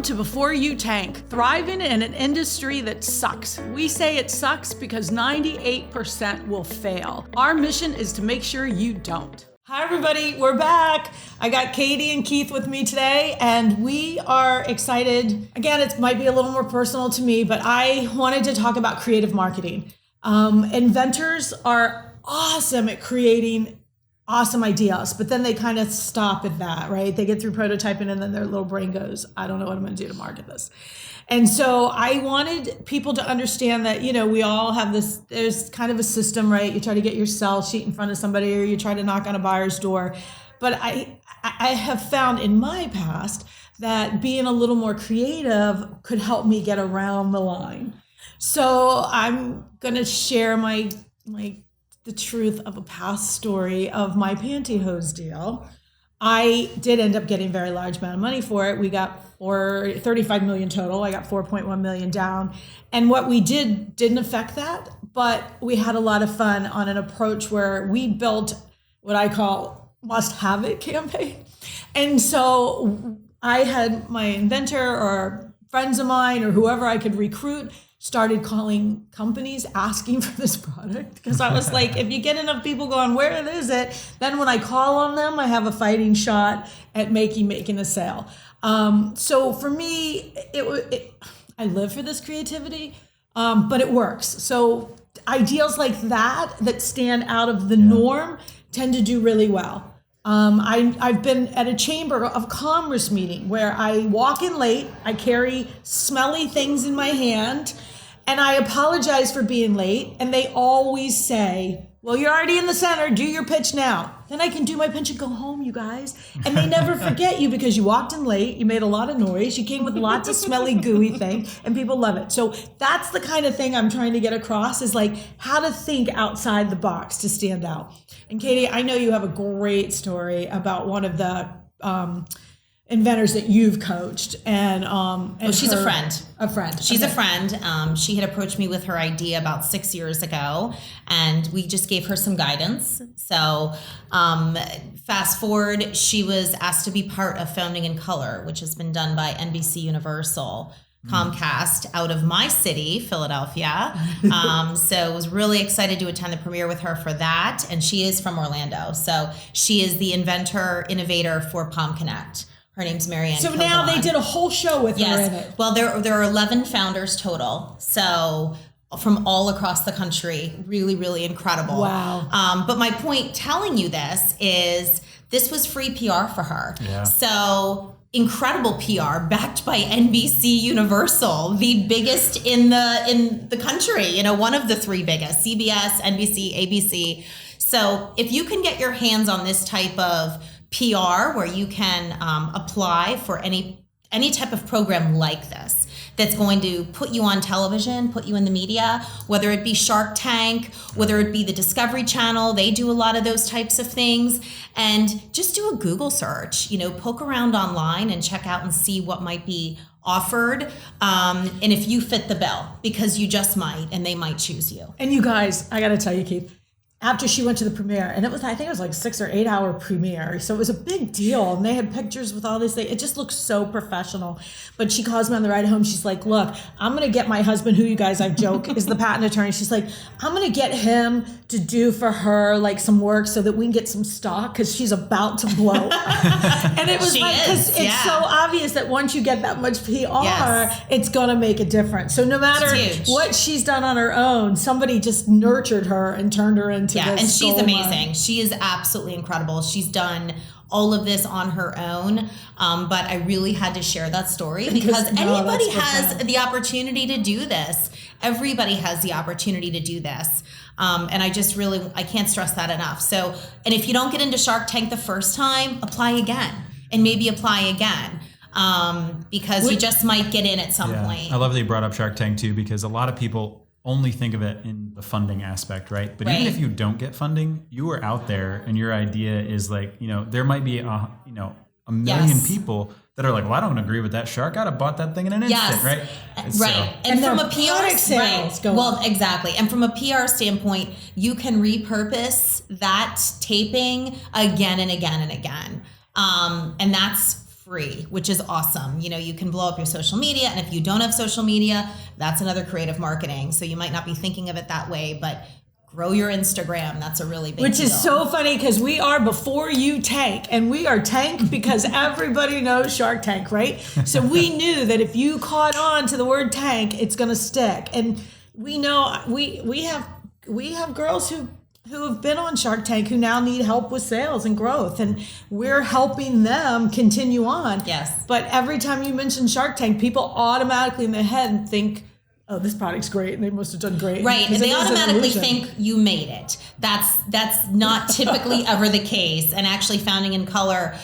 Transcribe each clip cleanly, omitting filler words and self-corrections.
to Before You Tank, thriving in an industry that sucks. We say it sucks because 98% will fail. Our mission is to make sure you don't. Hi everybody, we're back. I got Katie and Keith with me today, and we are excited. Again, it might be a little more personal to me, but I wanted to talk about creative marketing. Inventors are awesome at creating awesome ideas, but then they kind of stop at that, right? They get through prototyping and then their little brain goes, I don't know what I'm going to do to market this. And so I wanted people to understand that, we all have this, there's kind of a system, right? You try to get your sell sheet in front of somebody, or you try to knock on a buyer's door. But I have found in my past that being a little more creative could help me get around the line. So I'm going to share the truth of a past story of my pantyhose deal. I did end up getting a very large amount of money for it. We got $35 million total. I got 4.1 million down. And what we didn't affect that, but we had a lot of fun on an approach where we built what I call must have it campaign. And so I had my inventor or friends of mine or whoever I could recruit started calling companies asking for this product, because I was like, if you get enough people going, where is it? Then when I call on them, I have a fighting shot at making a sale. So for me, I live for this creativity, but it works. So ideals like that stand out of the norm tend to do really well. I've been at a chamber of commerce meeting where I walk in late, I carry smelly things in my hand, and I apologize for being late. And they always say, well, you're already in the center, do your pitch now. Then I can do my pitch and go home, you guys. And they never forget you because you walked in late, you made a lot of noise, you came with lots of smelly, gooey things, and people love it. So that's the kind of thing I'm trying to get across, is like how to think outside the box to stand out. And Katie, I know you have a great story about one of the inventors that you've coached, and she's a friend. She's okay. a friend. She had approached me with her idea about 6 years ago, and we just gave her some guidance. So fast forward, she was asked to be part of Founding in Color, which has been done by NBC Universal. Comcast out of my city, Philadelphia. So was really excited to attend the premiere with her for that. And she is from Orlando. So she is the innovator for Palm Connect. Her name's Marianne. So now they did a whole show with her in it. Well, there are 11 founders total. So from all across the country, really, really incredible. Wow. But my point telling you this was free PR for her. Yeah. So incredible PR backed by NBC Universal, the biggest in the country, one of the three biggest, CBS, NBC, ABC. So if you can get your hands on this type of PR where you can apply for any type of program like this that's going to put you on television, put you in the media, whether it be Shark Tank, whether it be the Discovery Channel, they do a lot of those types of things. And just do a Google search, poke around online and check out and see what might be offered. And if you fit the bill, because you just might, and they might choose you. And you guys, I got to tell you, Keith, after she went to the premiere, and I think it was like 6 or 8 hour premiere. So it was a big deal. And they had pictures with all these things. It just looked so professional. But she calls me on the ride home. She's like, look, I'm going to get my husband, who you guys, I joke, is the patent attorney. She's like, I'm going to get him to do for her like some work so that we can get some stock, because she's about to blow. And it was because it's so obvious that once you get that much PR, it's going to make a difference. So no matter what she's done on her own, somebody just nurtured her and turned her into and she's amazing. She is absolutely incredible. She's done all of this on her own. But I really had to share that story because anybody has the opportunity to do this. Everybody has the opportunity to do this. And I can't stress that enough. So, and if you don't get into Shark Tank the first time, apply again, and maybe apply again. Because you just might get in at some point. I love that you brought up Shark Tank too, because a lot of people only think of it in the funding aspect, right? But even if you don't get funding, you are out there and your idea is like, there might be a million people that are like, well, I don't agree with that shark. I'd have bought that thing in an instant, right? Right. And from a PR standpoint, exactly. And from a PR standpoint, you can repurpose that taping again and again and again. And that's free, which is awesome. You can blow up your social media. And if you don't have social media, that's another creative marketing. So you might not be thinking of it that way, but grow your Instagram. That's a really big deal. Which is so funny because we are before you tank, and we are tank because everybody knows Shark Tank, right? So we knew that if you caught on to the word tank, it's going to stick. And we know we have girls who have been on Shark Tank who now need help with sales and growth, and we're helping them continue on. Yes. But every time you mention Shark Tank, people automatically in their head think, oh, this product's great, and they must have done great. Right, and they automatically think you made it. That's not typically ever the case. And actually, Founding in Color,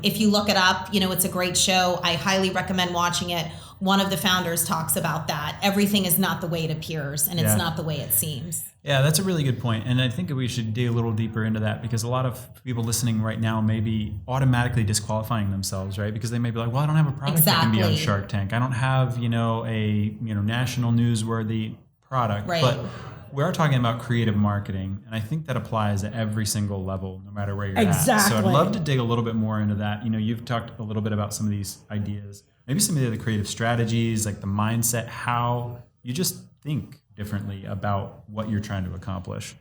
if you look it up, it's a great show. I highly recommend watching it. One of the founders talks about that. Everything is not the way it appears, and it's not the way it seems. Yeah, that's a really good point. And I think we should dig a little deeper into that, because a lot of people listening right now may be automatically disqualifying themselves, right? Because they may be like, well, I don't have a product that can be on Shark Tank. I don't have, a national newsworthy product. Right. But we are talking about creative marketing, and I think that applies at every single level, no matter where you're at. So I'd love to dig a little bit more into that. You've talked a little bit about some of these ideas, maybe some of the creative strategies, like the mindset, how you just think differently about what you're trying to accomplish.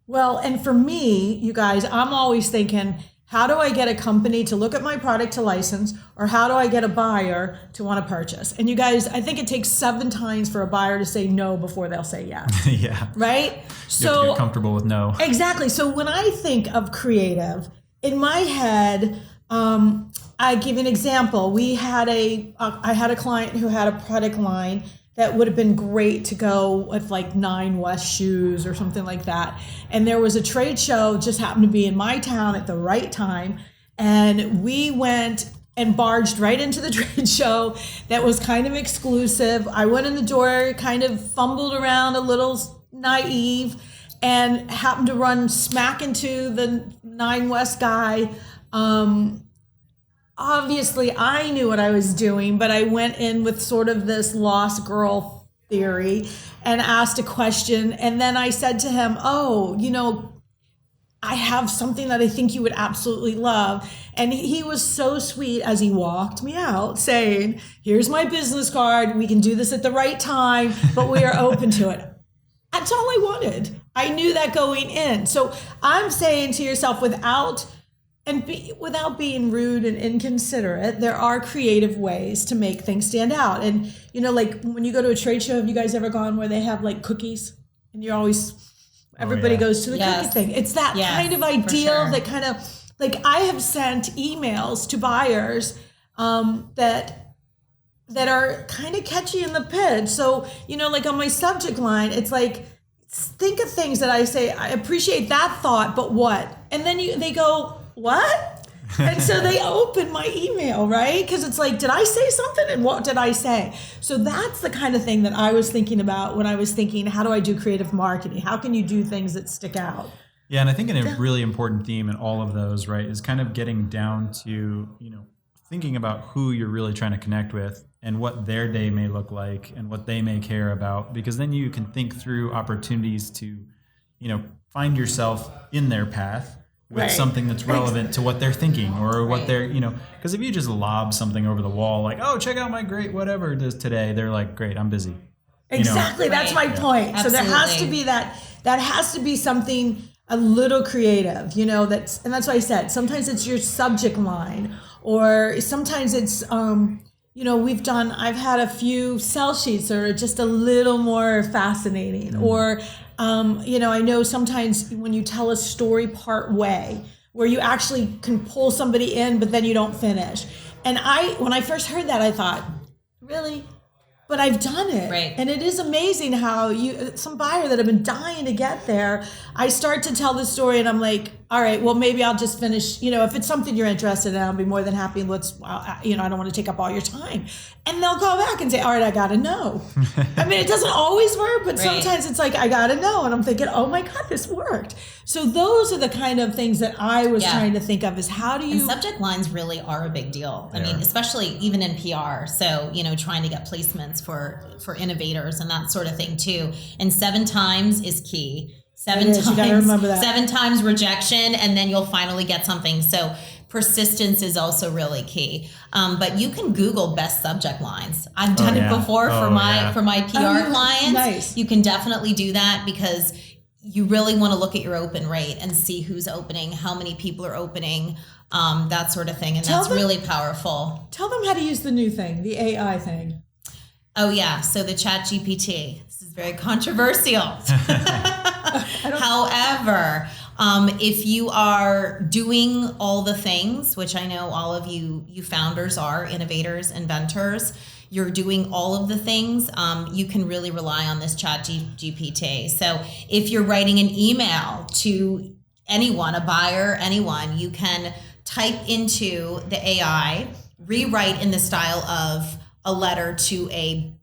Well, and for me, you guys, I'm always thinking, how do I get a company to look at my product to license, or how do I get a buyer to want to purchase? And you guys, I think it takes 7 times for a buyer to say no before they'll say yes. Yeah. Right? You have to get comfortable with no. Exactly. So when I think of creative, in my head, I give you an example. I had a client who had a product line that would have been great to go with like 9 West shoes or something like that. And there was a trade show, just happened to be in my town at the right time. And we went and barged right into the trade show that was kind of exclusive. I went in the door, kind of fumbled around a little naive, and happened to run smack into the 9 West guy. Obviously, I knew what I was doing, but I went in with sort of this lost girl theory and asked a question. And then I said to him, I have something that I think you would absolutely love. And he was so sweet as he walked me out saying, here's my business card. We can do this at the right time, but we are open to it. That's all I wanted. I knew that going in. So I'm saying to yourself, without being rude and inconsiderate, there are creative ways to make things stand out. And, like when you go to a trade show, have you guys ever gone where they have like cookies? And you're always, everybody goes to the cookie thing. It's that kind of ideal that kind of, like I have sent emails to buyers that are kind of catchy in the pitch. So, like on my subject line, it's like, think of things that I say, I appreciate that thought, but what? And then they go, what? And so they open my email, right? Because it's like, did I say something? And what did I say? So that's the kind of thing that I was thinking about when I was thinking, how do I do creative marketing? How can you do things that stick out? Yeah, and I think a really important theme in all of those, right, is kind of getting down to, thinking about who you're really trying to connect with and what their day may look like and what they may care about, because then you can think through opportunities to, find yourself in their path with something that's relevant to what they're thinking or what they're, because if you just lob something over the wall, like, oh, check out my great whatever it is today, they're like, great, I'm busy. Exactly. That's my point. Absolutely. So there has to be that has to be something a little creative, and that's why I said, sometimes it's your subject line, or sometimes it's, I've had a few sell sheets that are just a little more fascinating, or, I know sometimes when you tell a story part way, where you actually can pull somebody in, but then you don't finish. And when I first heard that, I thought, really? But I've done it. Right. And it is amazing how some buyer that have been dying to get there, I start to tell the story and I'm like, all right, well, maybe I'll just finish, if it's something you're interested in, I'll be more than happy. I don't want to take up all your time. And they'll go back and say, all right, I got to know. I mean, it doesn't always work, but sometimes it's like, I got to know. And I'm thinking, oh my God, this worked. So those are the kind of things that I was trying to think of, is how do you... And subject lines really are a big deal. I mean, especially even in PR. So, trying to get placements for innovators and that sort of thing too. And 7 times is key. 7 times, you gotta remember that. 7 times rejection, and then you'll finally get something. So persistence is also really key. But you can Google best subject lines. I've done it before for my PR clients. Nice. You can definitely do that because you really want to look at your open rate and see who's opening, how many people are opening, that sort of thing. And that's really powerful. Tell them how to use the new thing, the AI thing. Oh, yeah. So the Chat GPT. This is very controversial. However, if you are doing all the things, which I know all of you founders are, innovators, inventors, you're doing all of the things, you can really rely on this Chat GPT. So if you're writing an email to anyone, a buyer, anyone, you can type into the AI, rewrite in the style of a letter to a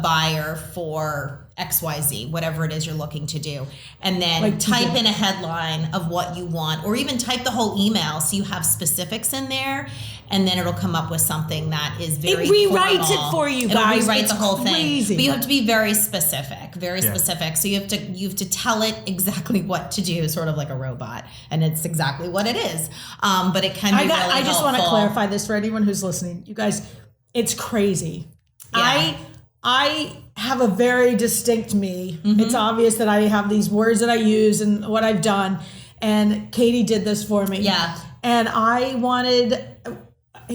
buyer for XYZ, whatever it is you're looking to do. And then type in a headline of what you want, or even type the whole email so you have specifics in there, and then it'll come up with something that is very It rewrites formal. it for you It'll guys. rewrite It's the whole crazy. thing. But you have to be very specific, specific. So you have to tell it exactly what to do, sort of like a robot, and it's exactly what it is. But it can be really helpful. I just want to clarify this for anyone who's listening. You guys, it's crazy. Yeah. I have a very distinct me. It's obvious that I have these words that I use and what I've done. And Katie did this for me. Yeah. And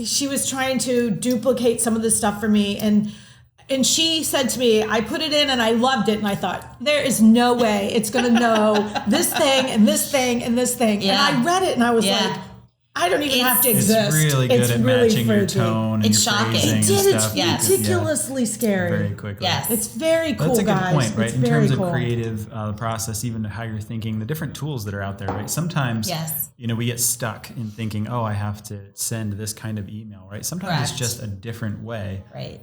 she was trying to duplicate some of the stuff for me. And she said to me, I put it in and I loved it. And I thought, there is no way it's going to know this thing and this thing and this thing. Yeah. And I read it and I was like, I don't even have to exist. It's really good at matching your tone and It's your shocking. phrasing It did. and It's stuff. ridiculously scary. Very quickly. Yes. It's very cool, That's a good guys. point, right? It's In very terms cool. of creative process, even how you're thinking, the different tools that are out there, right? Sometimes, we get stuck in thinking, oh, I have to send this kind of email, right? Sometimes it's just a different way. Right.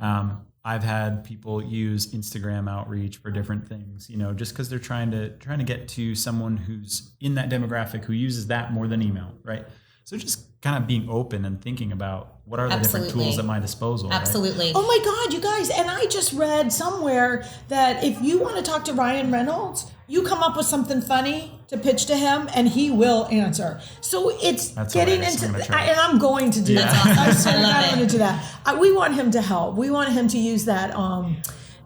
I've had people use Instagram outreach for different things, just because they're trying to get to someone who's in that demographic who uses that more than email, right? So just kind of being open and thinking about what are the different tools at my disposal. Absolutely. Right? Oh my God, you guys. And I just read somewhere that if you want to talk to Ryan Reynolds, you come up with something funny to pitch to him and he will answer. So that's getting into, and I'm going to do that. I swear to God, I'm going to do that. We want him to help. We want him to use that,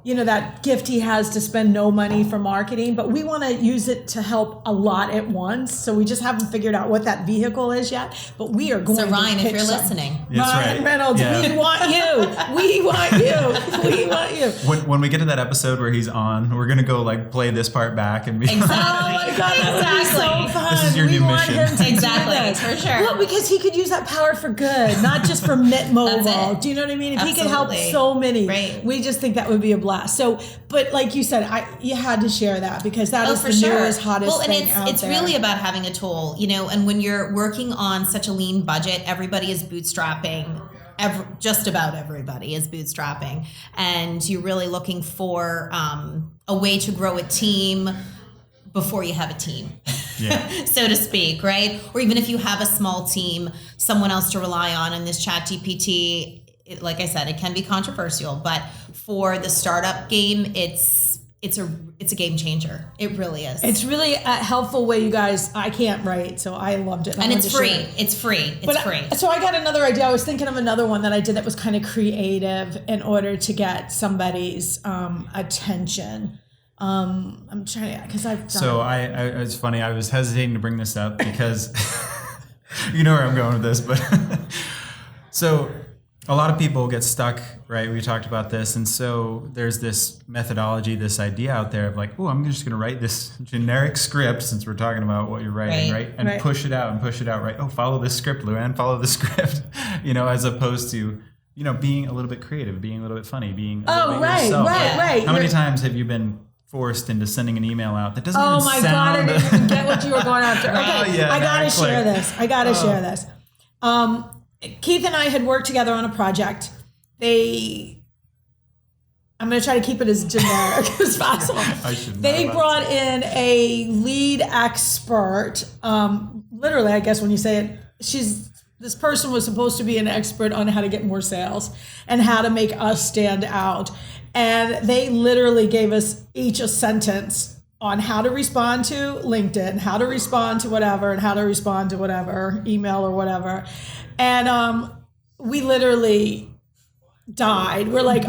that gift he has to spend no money for marketing, but we want to use it to help a lot at once. So we just haven't figured out what that vehicle is yet, but we are going to Ryan, pitch if you're listening. Ryan Reynolds, we want you. We want you. We want you. When we get to that episode where he's on, we're going to go play this part back and be Exactly. Oh my God, that would be so fun. This is your new mission. Exactly, for sure. Well, because he could use that power for good, not just for Mint Mobile. Do you know what I mean? If he could help so many, we just think that would be a blast. So, but like you said, you had to share that because that is the newest, hottest thing out there. It's really about having a tool, and when you're working on such a lean budget, everybody is bootstrapping. Just about everybody is bootstrapping, and you're really looking for a way to grow a team before you have a team, so to speak, right? Or even if you have a small team, someone else to rely on. And this Chat GPT, like I said, it can be controversial, but for the startup game, it's a game changer. It really is. It's really a helpful way, you guys. I can't write, so I loved it. And it's free. It's free. It's free. So I got another idea. I was thinking of another one that I did that was kind of creative in order to get somebody's attention. I'm trying to, because I've done So it's funny. I was hesitating to bring this up because you know where I'm going with this, but so a lot of people get stuck, right? We talked about this. And so there's this methodology, this idea out there of I'm just going to write this generic script, since we're talking about what you're writing, right? And push it out, right? Oh, follow this script, Luann, follow the script, as opposed to, being a little bit creative, being a little bit funny, being a little bit yourself. Right. How many times have you been forced into sending an email out that doesn't even sound... Oh my God, I didn't even get what you were going after. Okay, I got to share this. share this. Keith and I had worked together on a project. I'm going to try to keep it as generic as possible. They brought in a lead expert. Literally, I guess when you say it, this person was supposed to be an expert on how to get more sales and how to make us stand out. And they literally gave us each a sentence on how to respond to LinkedIn, how to respond to whatever, and how to respond to whatever, email or whatever. And we literally died. We're like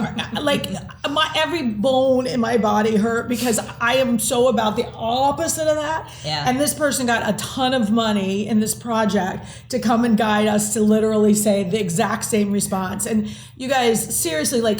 every bone in my body hurt because I am so about the opposite of that. Yeah. And this person got a ton of money in this project to come and guide us to literally say the exact same response. And you guys, seriously, like,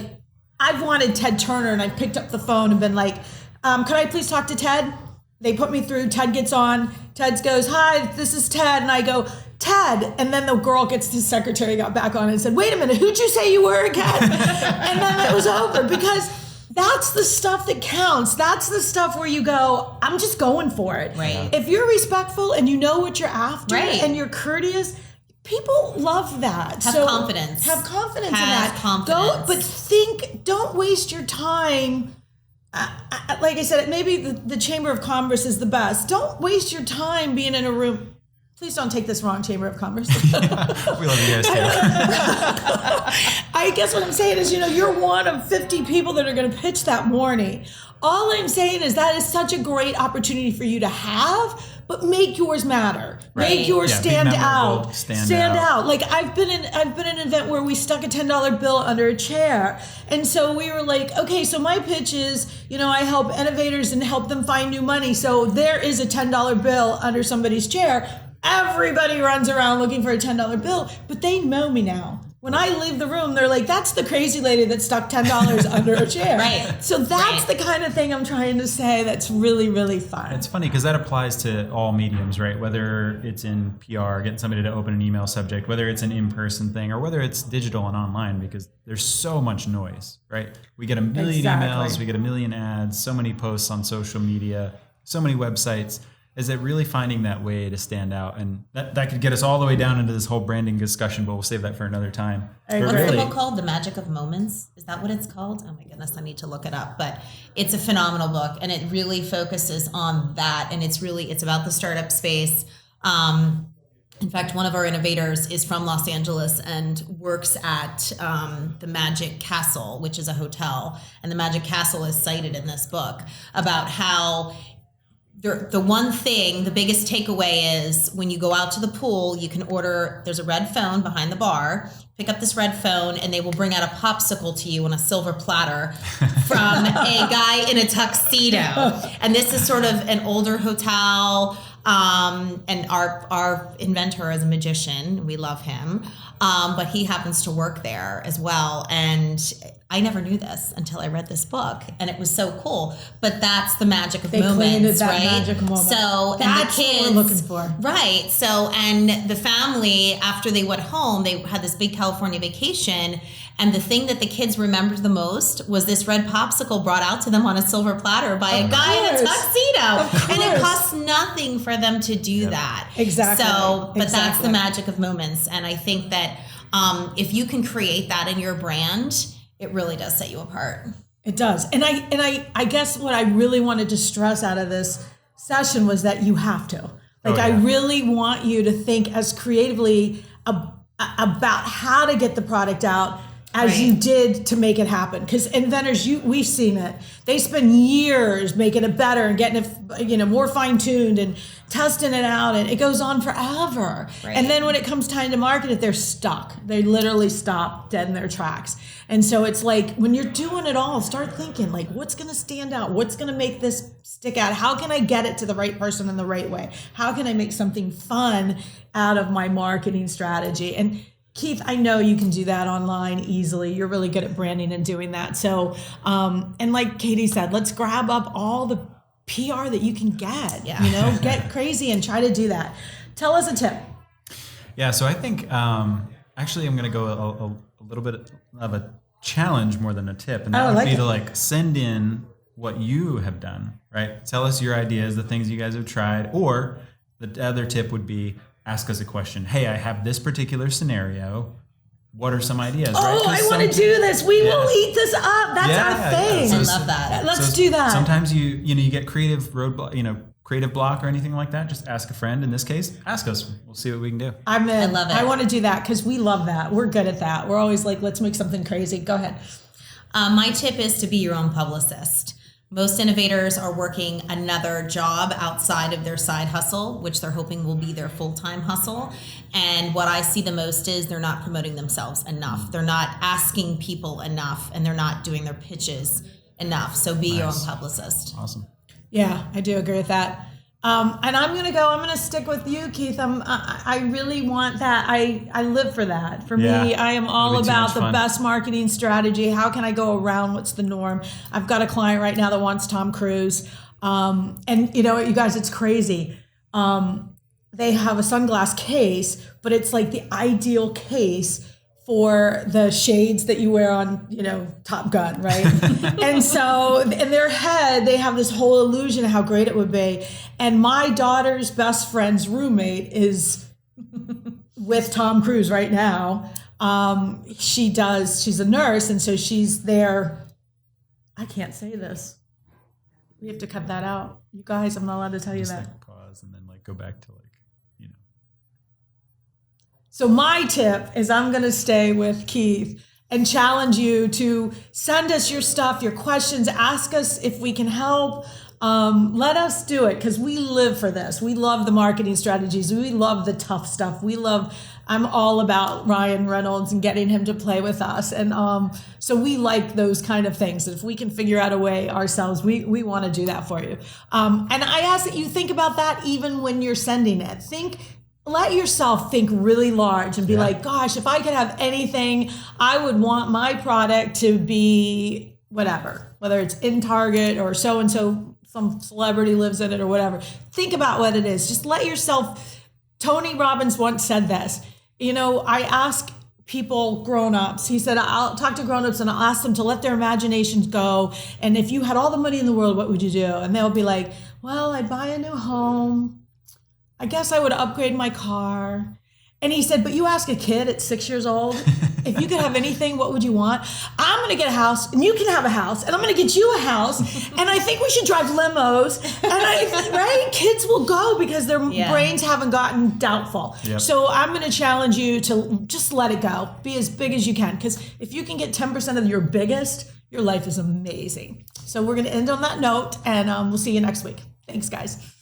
I've wanted Ted Turner, and I picked up the phone and been like, can I please talk to Ted? They put me through. Ted gets on. Ted goes, "Hi, this is Ted." And I go, "Ted." And then the girl gets, his secretary got back on and said, "Wait a minute, who'd you say you were again?" And then it was over, because that's the stuff that counts. That's the stuff where you go, I'm just going for it. Right. If you're respectful and you know what you're after, right, and you're courteous, people love that. Have confidence. Have confidence in that. Confidence. Don't waste your time. Like I said, maybe the Chamber of Commerce is the best. Don't waste your time being in a room. Please don't take this wrong, Chamber of Commerce. We love you guys too. I guess what I'm saying is, you're one of 50 people that are going to pitch that morning. All I'm saying is that is such a great opportunity for you to have, but make yours matter. Right. Make yours stand out. Stand out. Like, I've been in an event where we stuck a $10 bill under a chair. And so we were like, okay, so my pitch is, I help innovators and help them find new money. So there is a $10 bill under somebody's chair. Everybody runs around looking for a $10 bill, but they know me now. When I leave the room, they're like, "That's the crazy lady that stuck $10 under a chair." Right. So that's the kind of thing I'm trying to say that's really, really fun. It's funny because that applies to all mediums, right? Whether it's in PR, getting somebody to open an email subject, whether it's an in-person thing, or whether it's digital and online, because there's so much noise, right? We get a million emails, we get a million ads, so many posts on social media, so many websites. Is it really finding that way to stand out? And that could get us all the way down into this whole branding discussion, but we'll save that for another time. What's the book called? The Magic of Moments? Is that what it's called? Oh my goodness, I need to look it up. But it's a phenomenal book, and it really focuses on that. And it's about the startup space. In fact, one of our innovators is from Los Angeles and works at the Magic Castle, which is a hotel. And the Magic Castle is cited in this book about how the one thing, the biggest takeaway is when you go out to the pool, you can order, there's a red phone behind the bar, pick up this red phone, and they will bring out a popsicle to you on a silver platter from a guy in a tuxedo. And this is sort of an older hotel, and our inventor is a magician. We love him. But he happens to work there as well. And I never knew this until I read this book, and it was so cool. But that's the magic of moments, right? Magic moment. So that's the kids, what we're looking for, right? So, and the family, after they went home, they had this big California vacation, and the thing that the kids remembered the most was this red popsicle brought out to them on a silver platter by a guy in a tuxedo, and it costs nothing for them to do that. Exactly. So, but that's the magic of moments, and I think that if you can create that in your brand, it really does set you apart. It does. And I guess what I really wanted to stress out of this session was that you have to. I really want you to think as creatively about how to get the product out as you did to make it happen. Because inventors, we've seen it. They spend years making it better and getting it, more fine-tuned and testing it out, and it goes on forever. Right. And then when it comes time to market it, they're stuck. They literally stop dead in their tracks. And so it's like, when you're doing it all, start thinking, like, what's going to stand out? What's going to make this stick out? How can I get it to the right person in the right way? How can I make something fun out of my marketing strategy? And Keith, I know you can do that online easily. You're really good at branding and doing that. So, and like Katie said, let's grab up all the PR that you can get, get crazy and try to do that. Tell us a tip. Yeah, so I think actually I'm going to go a little bit of a challenge more than a tip, and that would be to send in what you have done, right? Tell us your ideas, the things you guys have tried, or the other tip would be ask us a question. Hey, I have this particular scenario. What are some ideas? Oh, right? I want to do this. We will eat this up. That's our thing. I love that. Let's do that. Sometimes you get creative creative block or anything like that. Just ask a friend. In this case, ask us. We'll see what we can do. I'm in. I love it. I want to do that because we love that. We're good at that. We're always like, let's make something crazy. Go ahead. My tip is to be your own publicist. Most innovators are working another job outside of their side hustle, which they're hoping will be their full-time hustle. And what I see the most is they're not promoting themselves enough. They're not asking people enough, and they're not doing their pitches enough. So be your own publicist. Awesome. Yeah, I do agree with that. And I'm going to stick with you, Keith. I really want that. I live for that. For me, I am all about the best marketing strategy. How can I go around what's the norm? I've got a client right now that wants Tom Cruise. And you know what, you guys, it's crazy. They have a sunglass case, but it's like the ideal case for the shades that you wear on, you know, Top Gun, right? And so in their head, they have this whole illusion of how great it would be. And my daughter's best friend's roommate is with Tom Cruise right now. She's a nurse, and so she's there. I can't say this. We have to cut that out. You guys, I'm not allowed to tell you that. Like pause and then like go back to like, you know. So my tip is I'm going to stay with Keith and challenge you to send us your stuff, your questions, ask us if we can help. Let us do it, because we live for this. We love the marketing strategies. We love the tough stuff. I'm all about Ryan Reynolds and getting him to play with us. And so we like those kind of things. If we can figure out a way ourselves, we want to do that for you. And I ask that you think about that even when you're sending it. Let yourself think really large and be like, gosh, if I could have anything, I would want my product to be whatever, whether it's in Target or so-and-so, some celebrity lives in it or whatever. Think about what it is. Just let yourself, Tony Robbins once said this, you know, I ask people, grown-ups, he said, I'll talk to grown-ups and I'll ask them to let their imaginations go. And if you had all the money in the world, what would you do? And they'll be like, well, I'd buy a new home. I guess I would upgrade my car. And he said, but you ask a kid at 6 years old, if you could have anything, what would you want? I'm going to get a house, and you can have a house, and I'm going to get you a house, and I think we should drive limos. And right? Kids will go because their brains haven't gotten doubtful. Yep. So I'm going to challenge you to just let it go. Be as big as you can, because if you can get 10% of your biggest, your life is amazing. So we're going to end on that note, and we'll see you next week. Thanks, guys.